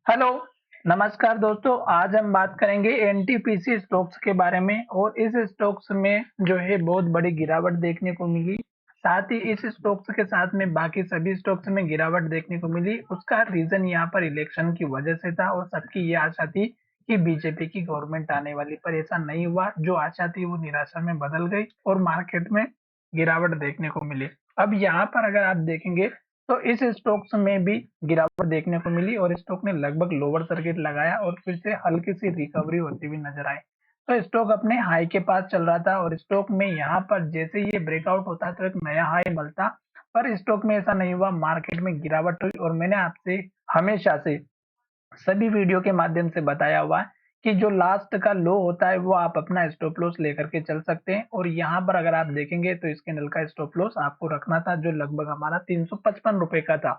Hello, नमस्कार दोस्तों। आज हम बात करेंगे एनटीपीसी स्टॉक्स के बारे में और इस स्टॉक्स में जो है बहुत बड़ी गिरावट देखने को मिली। साथ ही इस स्टॉक्स के साथ में बाकी सभी स्टॉक्स में गिरावट देखने को मिली। उसका रीजन यहाँ पर इलेक्शन की वजह से था और सबकी ये आशा थी कि बीजेपी की गवर्नमेंट आने वाली, पर ऐसा नहीं हुआ। जो आशा थी वो निराशा में बदल गई और मार्केट में गिरावट देखने को मिली। अब यहाँ पर अगर आप देखेंगे तो इस स्टॉक्स में भी गिरावट देखने को मिली और स्टॉक ने लगभग लोअर सर्किट लगाया और फिर से हल्की सी रिकवरी होती हुई नजर आई। तो स्टॉक अपने हाई के पास चल रहा था और स्टॉक में यहाँ पर जैसे ये ब्रेकआउट होता तो एक नया हाई बनता, पर स्टॉक में ऐसा नहीं हुआ। मार्केट में गिरावट हुई और मैंने आपसे हमेशा से सभी वीडियो के माध्यम से बताया हुआ है कि जो लास्ट का लो होता है वो आप अपना स्टॉप लॉस लेकर के चल सकते हैं। और यहाँ पर अगर आप देखेंगे तो इस कैंडल का स्टॉप लॉस आपको रखना था जो लगभग हमारा 355 रुपए का था।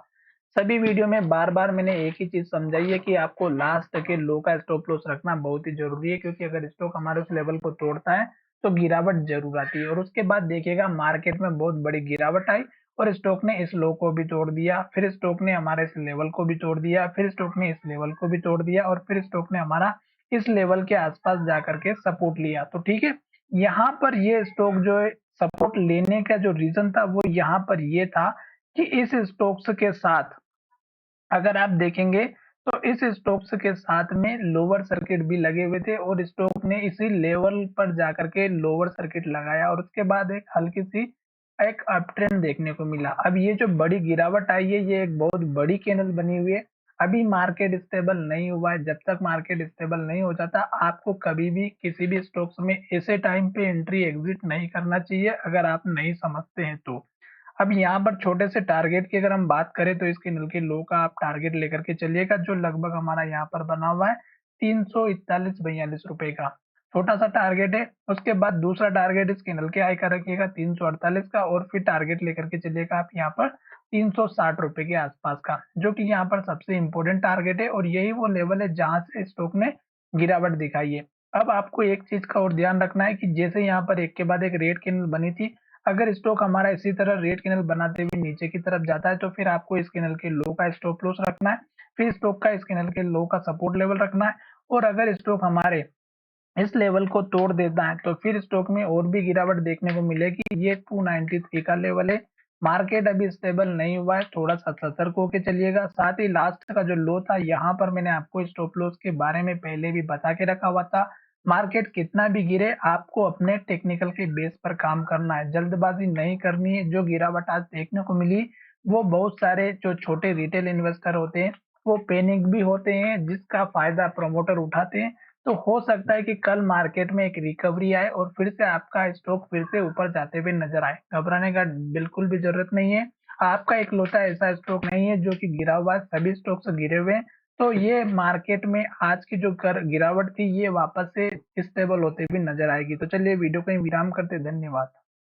सभी वीडियो में बार बार मैंने एक ही चीज समझाई है कि आपको लास्ट के लो का स्टॉप लॉस रखना बहुत ही जरूरी है, क्योंकि अगर स्टॉक हमारे उस लेवल को तोड़ता है तो गिरावट जरूर आती है। और उसके बाद देखिएगा मार्केट में बहुत बड़ी गिरावट आई और स्टॉक ने इस लो को भी तोड़ दिया, फिर स्टॉक ने हमारे इस लेवल को भी तोड़ दिया, फिर स्टॉक ने इस लेवल को भी तोड़ दिया और फिर स्टॉक ने हमारा इस लेवल के आसपास जाकर के सपोर्ट लिया। तो ठीक है, यहाँ पर ये स्टॉक जो है सपोर्ट लेने का जो रीजन था वो यहाँ पर ये था कि इस स्टॉक्स के साथ अगर आप देखेंगे तो इस स्टॉक्स के साथ में लोअर सर्किट भी लगे हुए थे और स्टॉक ने इसी लेवल पर जाकर के लोअर सर्किट लगाया और उसके बाद एक हल्की सी एक अप ट्रेंड देखने को मिला। अब ये जो बड़ी गिरावट आई है ये एक बहुत बड़ी कैंडल बनी हुई है। अभी मार्केट स्टेबल नहीं हुआ है। जब तक मार्केट स्टेबल नहीं हो जाता आपको कभी भी किसी भी स्टॉक्स में ऐसे टाइम पे एंट्री एग्जिट नहीं करना चाहिए अगर आप नहीं समझते हैं तो। अब यहाँ पर छोटे से टारगेट की अगर हम बात करें तो इसके नल के लो का आप टारगेट लेकर के चलिएगा जो लगभग हमारा यहाँ पर बना हुआ है 341-42 रुपए का छोटा सा टारगेट है। उसके बाद दूसरा टारगेट इस कैंडल के हाई का रखिएगा 348 का और फिर टारगेट लेकर के चलिएगा आप यहाँ पर 360 रुपए के आसपास का, जो कि यहाँ पर सबसे इंपॉर्टेंट टारगेट है और यही वो लेवल है जहां से स्टॉक ने गिरावट दिखाई है। अब आपको एक चीज का और ध्यान रखना है कि जैसे यहाँ पर एक के बाद एक रेड कैंडल बनी थी, अगर स्टॉक हमारा इसी तरह रेड कैंडल बनाते हुए नीचे की तरफ जाता है तो फिर आपको इस कैंडल के लो का स्टॉप लॉस रखना है, फिर स्टॉक का इस कैंडल के लो का सपोर्ट लेवल रखना है। और अगर स्टॉक हमारे इस लेवल को तोड़ देता है तो फिर स्टॉक में और भी गिरावट देखने को मिलेगी। ये 293 का लेवल है। मार्केट अभी स्टेबल नहीं हुआ है, थोड़ा सा सतर्क होकर चलिएगा। साथ ही लास्ट का जो लो था यहाँ पर मैंने आपको स्टॉप लॉस के बारे में पहले भी बता के रखा हुआ था। मार्केट कितना भी गिरे आपको अपने टेक्निकल के बेस पर काम करना है, जल्दबाजी नहीं करनी है। जो गिरावट आज देखने को मिली वो बहुत सारे जो छोटे रिटेल इन्वेस्टर होते हैं वो पैनिक भी होते हैं जिसका फायदा प्रमोटर उठाते हैं। तो हो सकता है कि कल मार्केट में एक रिकवरी आए और फिर से आपका स्टॉक फिर से ऊपर जाते हुए नजर आए। घबराने का बिल्कुल भी जरूरत नहीं है। आपका इकलौता ऐसा स्टॉक नहीं है जो कि गिरा हुआ है, सभी स्टॉक्स गिरे हुए हैं। तो ये मार्केट में आज की जो कर गिरावट थी ये वापस से स्टेबल होते हुए नजर आएगी। तो चलिए वीडियो को विराम करते, धन्यवाद।